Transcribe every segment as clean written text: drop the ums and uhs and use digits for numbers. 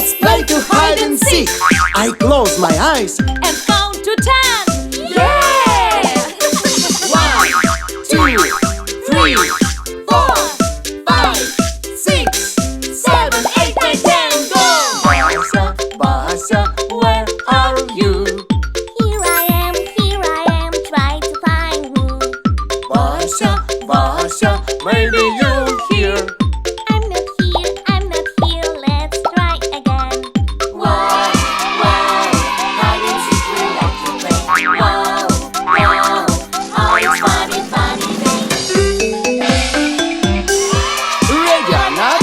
Let's play to hide and seek. I close my eyes and count to 10. Yeah! 1, 2, 3, 4, 5, 6, 7, 8, 9, 10. Go! Basa, Basa, where are you? Here I am, try to find me. Basa, Basa, maybe you're here. I'm not here, let's try again. Wow, wow, hide and seek we like to play. Wow, wow, oh it's funny, funny day. Ready or not,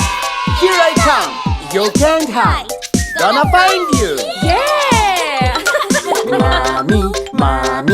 here I come. You can't hide, gonna find you. Yeah! Mommy, Mommy,